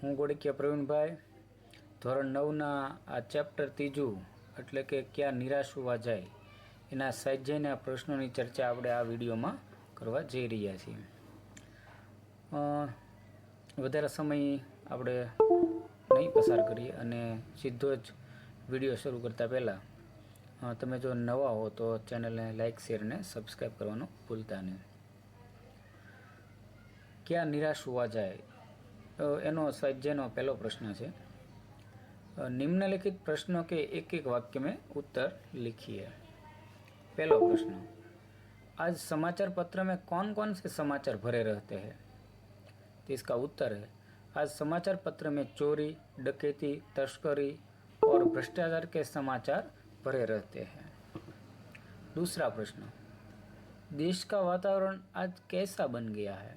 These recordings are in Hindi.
હું ગોળકિયા પ્રવીણભાઈ ધોરણ 9ના આ ચેપ્ટર 3 એટલે કે ક્યાં નિરાશ હોવા જાય એના સ્વાધ્યાયના પ્રશ્નોની ચર્ચા આપણે આ વિડીયોમાં કરવા જઈ રહ્યા છીએ। વધારે સમય આપણે નહીં પસાર કરીએ અને સીધો જ વિડીયો શરૂ કરતાં પહેલાં તમે જો નવા હો તો ચેનલને લાઇક શેર અને સબસ્ક્રાઈબ કરવાનું ભૂલતા નહીં। क्या निराश हुआ जाए एनो स्वाध्यायનો पहलो प्रश्न है। निम्नलिखित प्रश्नों के एक एक वाक्य में उत्तर लिखिए। पहला प्रश्न, आज समाचार पत्र में कौन कौन से समाचार भरे रहते हैं? तो इसका उत्तर है, आज समाचार पत्र में चोरी, डकैती, तस्करी और भ्रष्टाचार के समाचार भरे रहते हैं। दूसरा प्रश्न, देश का वातावरण आज कैसा बन गया है?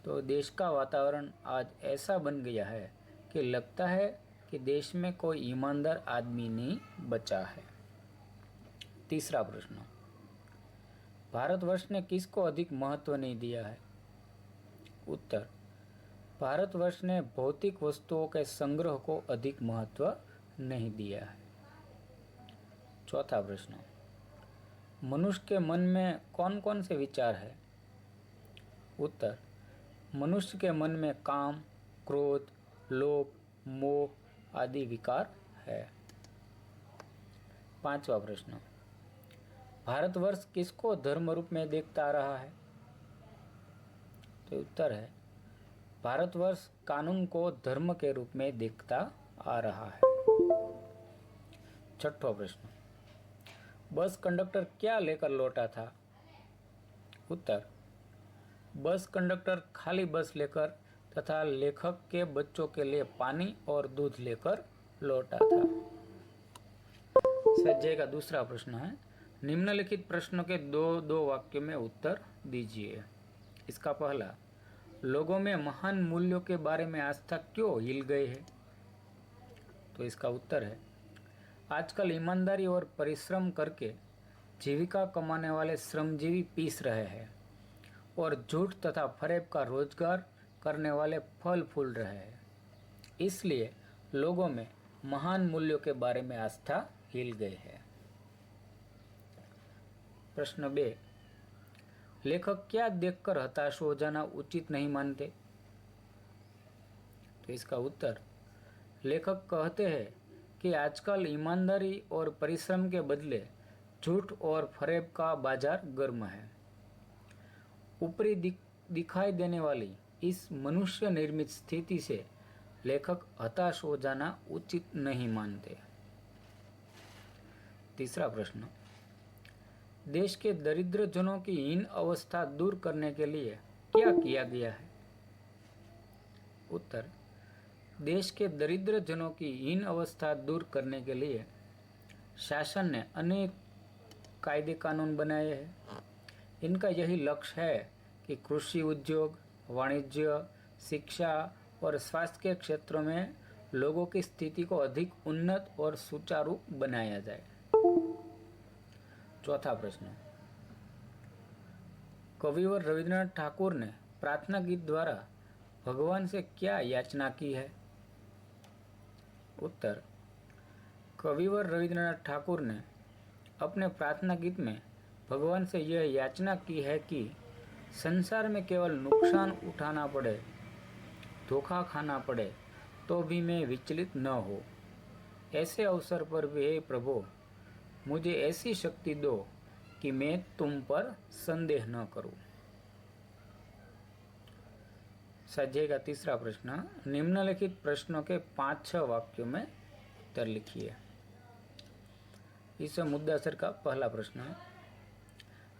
तो देश का वातावरण आज ऐसा बन गया है कि लगता है कि देश में कोई ईमानदार आदमी नहीं बचा है। तीसरा प्रश्न, भारतवर्ष ने किसको अधिक महत्व नहीं दिया है? उत्तर, भारतवर्ष ने भौतिक वस्तुओं के संग्रह को अधिक महत्व नहीं दिया है। चौथा प्रश्न, मनुष्य के मन में कौन कौन से विचार है? उत्तर, मनुष्य के मन में काम, क्रोध, लोभ, मोह आदि विकार है। पांचवा प्रश्न, भारतवर्ष किसको धर्म रूप में देखता आ रहा है? तो उत्तर है, भारतवर्ष कानून को धर्म के रूप में देखता आ रहा है। छठवां प्रश्न, बस कंडक्टर क्या लेकर लौटा था? उत्तर, बस कंडक्टर खाली बस लेकर तथा लेखक के बच्चों के लिए पानी और दूध लेकर लौटा था। स्वाध्याय का दूसरा प्रश्न है, निम्नलिखित प्रश्नों के दो वाक्यों में उत्तर दीजिए। इसका पहला, लोगों में महान मूल्यों के बारे में आस्था क्यों हिल गई है? तो इसका उत्तर है, आजकल ईमानदारी और परिश्रम करके जीविका कमाने वाले श्रमजीवी पीस रहे हैं और झूठ तथा फरेब का रोजगार करने वाले फल फूल रहे हैं। इसलिए लोगों में महान मूल्यों के बारे में आस्था हिल गई है। प्रश्न 2, लेखक क्या देखकर हताश हो जाना उचित नहीं मानते? तो इसका उत्तर, लेखक कहते हैं कि आजकल ईमानदारी और परिश्रम के बदले झूठ और फरेब का बाजार गर्म है। ऊपरी दिखाई देने वाली इस मनुष्य निर्मित स्थिति से लेखक हताश हो जाना उचित नहीं मानते। तीसरा प्रश्न, देश के दरिद्र जनों की हीन अवस्था दूर करने के लिए क्या किया गया है? उत्तर, देश के दरिद्र जनों की हीन अवस्था दूर करने के लिए शासन ने अनेक कायदे कानून बनाए हैं। इनका यही लक्ष्य है कि कृषि उद्योग, वाणिज्य, शिक्षा और स्वास्थ्य के क्षेत्रों में लोगों की स्थिति को अधिक उन्नत और सुचारू बनाया जाए। चौथा प्रश्न, कविवर रविंद्रनाथ ठाकुर ने प्रार्थना गीत द्वारा भगवान से क्या याचना की है? उत्तर, कविवर रविंद्रनाथ ठाकुर ने अपने प्रार्थना गीत में भगवान से यह याचना की है कि संसार में केवल नुकसान उठाना पड़े, धोखा खाना पड़े तो भी मैं विचलित न हो। ऐसे अवसर पर भी हे प्रभु, मुझे ऐसी शक्ति दो कि मैं तुम पर संदेह न करूं। स्वाध्याय का तीसरा प्रश्न, निम्नलिखित प्रश्नों के 5-6 वाक्यों में उत्तर लिखिए। इस मुद्दासर का पहला प्रश्न है,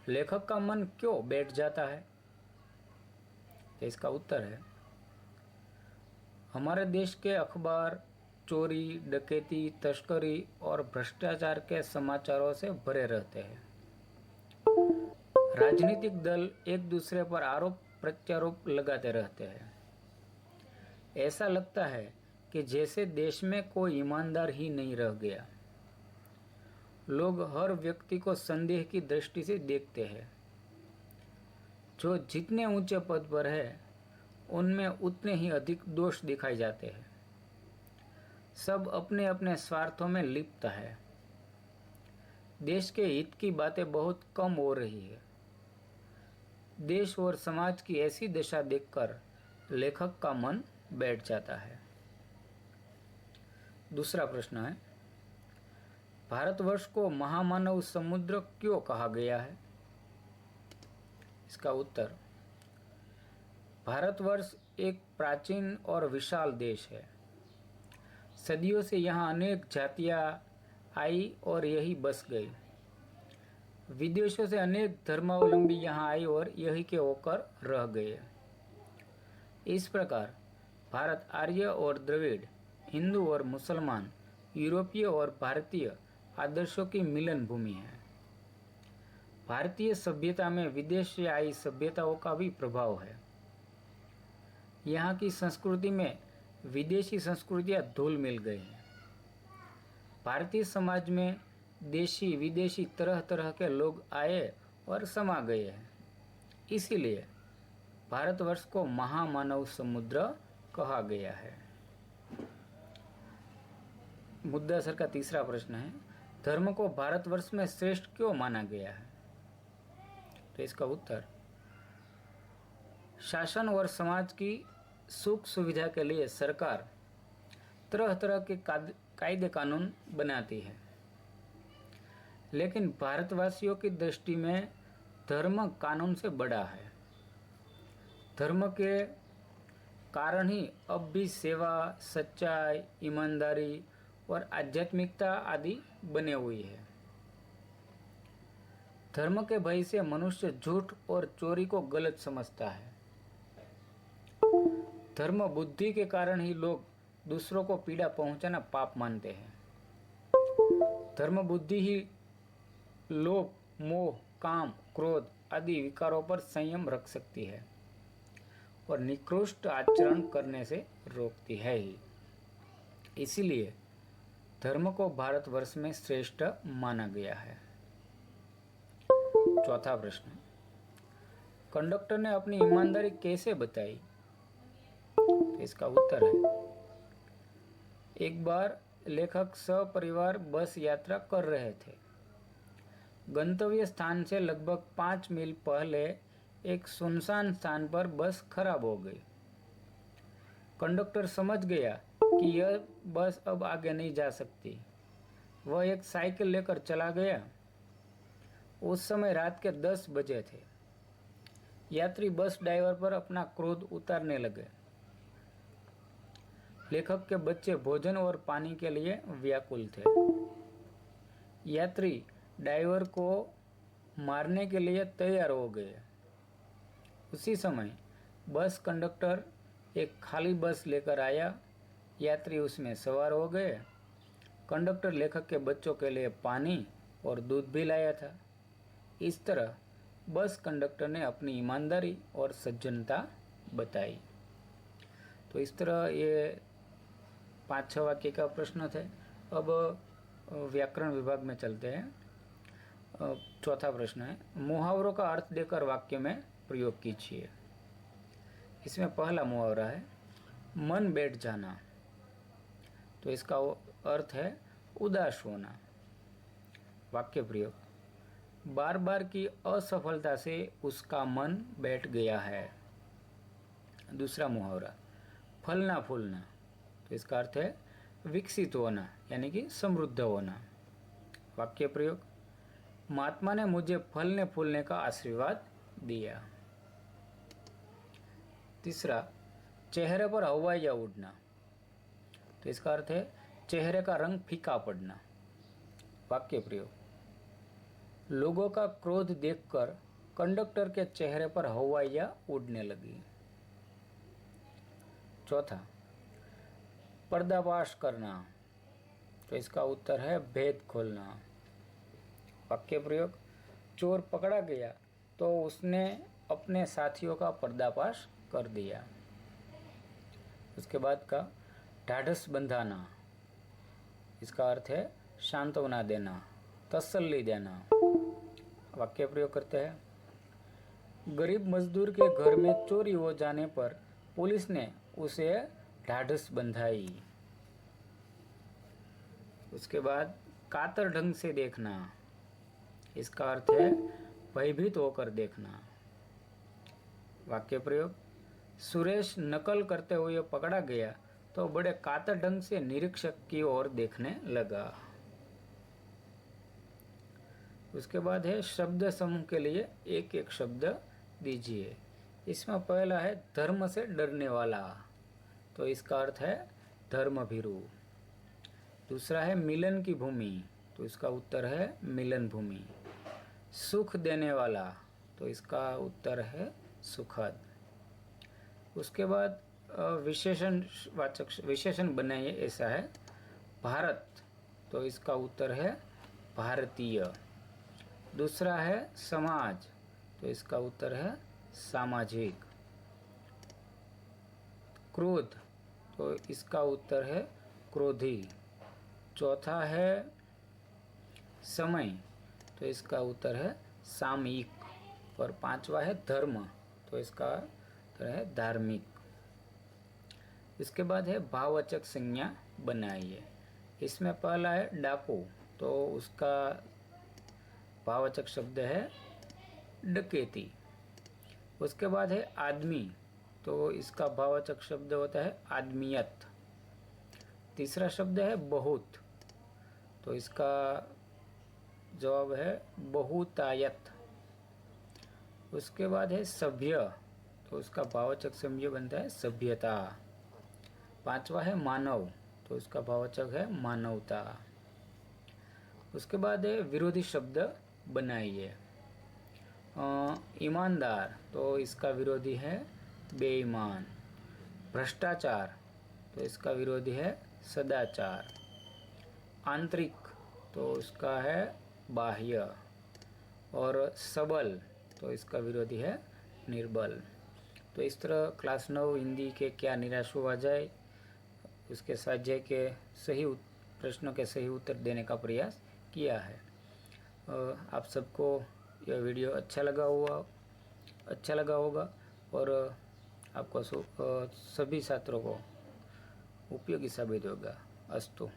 लेखक का मन क्यों बैठ जाता है? तो इसका उत्तर है, हमारे देश के अखबार चोरी, डकैती, तस्करी और भ्रष्टाचार के समाचारों से भरे रहते हैं। राजनीतिक दल एक दूसरे पर आरोप प्रत्यारोप लगाते रहते हैं। ऐसा लगता है कि जैसे देश में कोई ईमानदार ही नहीं रह गया। लोग हर व्यक्ति को संदेह की दृष्टि से देखते हैं। जो जितने ऊंचे पद पर है उनमें उतने ही अधिक दोष दिखाए जाते हैं। सब अपने अपने स्वार्थों में लिप्त है। देश के हित की बातें बहुत कम हो रही है। देश और समाज की ऐसी दशा देखकर लेखक का मन बैठ जाता है। दूसरा प्रश्न है, भारतवर्ष को महामानव समुद्र क्यों कहा गया है? इसका उत्तर, भारतवर्ष एक प्राचीन और विशाल देश है। सदियों से यहाँ अनेक जातियाँ आई और यही बस गई। विदेशों से अनेक धर्मावलंबी यहाँ आए और यही के होकर रह गए। इस प्रकार भारत आर्य और द्रविड़, हिंदू और मुसलमान, यूरोपीय और भारतीय आदर्शों की मिलन भूमि है। भारतीय सभ्यता में विदेश से आई सभ्यताओं का भी प्रभाव है। यहाँ की संस्कृति में विदेशी संस्कृतियाँ धूल मिल गई हैं। भारतीय समाज में देशी विदेशी तरह तरह के लोग आए और समा गए हैं। इसीलिए भारतवर्ष को महामानव समुद्र कहा गया है। मुद्दासर का तीसरा प्रश्न है, धर्म को भारतवर्ष में श्रेष्ठ क्यों माना गया है? तो इसका उत्तर, शासन और समाज की सुख सुविधा के लिए सरकार तरह तरह के कायदे कानून बनाती है, लेकिन भारतवासियों की दृष्टि में धर्म कानून से बड़ा है। धर्म के कारण ही अब भी सेवा, सच्चाई, ईमानदारी और आध्यात्मिकता आदि बने हुई है। धर्म के भय से मनुष्य झूठ और चोरी को गलत समझता है। धर्म बुद्धि के कारण ही लोग दूसरों को पीड़ा पहुंचाना पाप मानते हैं। धर्म बुद्धि ही लोभ, मोह, काम, क्रोध आदि विकारों पर संयम रख सकती है और निकृष्ट आचरण करने से रोकती है ही। इसीलिए धर्म को भारतवर्ष में श्रेष्ठ माना गया है। चौथा प्रश्न, कंडक्टर ने अपनी ईमानदारी कैसे बताई? इसका उत्तर है, एक बार लेखक सपरिवार बस यात्रा कर रहे थे। गंतव्य स्थान से लगभग 5 मील पहले एक सुनसान स्थान पर बस खराब हो गई। कंडक्टर समझ गया कि यह बस अब आगे नहीं जा सकती। वह एक साइकिल लेकर चला गया। उस समय रात के 10 बजे थे। यात्री बस ड्राइवर पर अपना क्रोध उतारने लगे। लेखक के बच्चे भोजन और पानी के लिए व्याकुल थे। यात्री ड्राइवर को मारने के लिए तैयार हो गए। उसी समय बस कंडक्टर एक खाली बस लेकर आया। यात्री उसमें सवार हो गए। कंडक्टर लेखक के बच्चों के लिए पानी और दूध भी लाया था। इस तरह बस कंडक्टर ने अपनी ईमानदारी और सज्जनता बताई। तो इस तरह ये 5-6 वाक्य का प्रश्न थे। अब व्याकरण विभाग में चलते हैं। चौथा प्रश्न है, मुहावरों का अर्थ देकर वाक्य में प्रयोग कीजिए। इसमें पहला मुहावरा है मन बैठ जाना। तो इसका अर्थ है उदास होना। वाक्य प्रयोग, बार बार की असफलता से उसका मन बैठ गया है। दूसरा मुहावरा फलना फूलना। तो इसका अर्थ है विकसित होना यानी कि समृद्ध होना। वाक्य प्रयोग, महात्मा ने मुझे फलने फूलने का आशीर्वाद दिया। तीसरा, चेहरे पर हवाइयाँ उड़ना। तो इसका अर्थ है चेहरे का रंग फीका पड़ना। वाक्य प्रयोग, लोगों का क्रोध देखकर कंडक्टर के चेहरे पर हवाइयाँ उड़ने लगी। चौथा, पर्दाफाश करना। तो इसका उत्तर है भेद खोलना। वाक्य प्रयोग, चोर पकड़ा गया तो उसने अपने साथियों का पर्दाफाश कर दिया। उसके बाद का ढाढ़स बंधाना। इसका अर्थ है सांत्वना देना, तसल्ली देना। वाक्य प्रयोग करते हैं, गरीब मजदूर के घर में चोरी हो जाने पर पुलिस ने उसे ढाढ़स बंधाई। उसके बाद कातर ढंग से देखना, इसका अर्थ है भयभीत होकर देखना। वाक्य प्रयोग, सुरेश नकल करते हुए पकड़ा गया तो बड़े कातर ढंग से निरीक्षक की ओर देखने लगा। उसके बाद है शब्द समूह के लिए एक एक शब्द दीजिए। इसमें पहला है धर्म से डरने वाला, तो इसका अर्थ है धर्मभीरु। दूसरा है मिलन की भूमि, तो इसका उत्तर है मिलन भूमि। सुख देने वाला, तो इसका उत्तर है सुखद। उसके बाद विशेषण बनाइए, ऐसा है भारत, तो इसका उत्तर है भारतीय। दूसरा है समाज, तो इसका उत्तर है सामाजिक। क्रोध, तो इसका उत्तर है क्रोधी। चौथा है समय, तो इसका उत्तर है सामयिक। और पांचवा है धर्म, तो इसका उत्तर है धार्मिक। इसके बाद है भाववाचक संज्ञा बनाइए। इसमें पहला है डाकू, तो उसका भाववाचक शब्द है डकैती। उसके बाद है आदमी, तो इसका भाववाचक शब्द होता है आदमियत। तीसरा शब्द है बहुत, तो इसका जवाब है बहुतायत। उसके बाद है सभ्य, तो उसका भाववाचक सभ्य बनता है सभ्यता। पांचवा है मानव, तो इसका भाववाचक है मानवता। उसके बाद है विरोधी शब्द बनाइए। ईमानदार, तो इसका विरोधी है बेईमान। भ्रष्टाचार, तो इसका विरोधी है सदाचार। आंतरिक, तो इसका है बाह्य। और सबल, तो इसका विरोधी है निर्बल। तो इस तरह क्लास 9 हिंदी के क्या निराश हुआ जाए, उसके स्वाध्याय के सही प्रश्नों के सही उत्तर देने का प्रयास किया है। आप सबको यह वीडियो अच्छा लगा होगा और आपको सभी छात्रों को उपयोगी साबित होगा। अस्तु।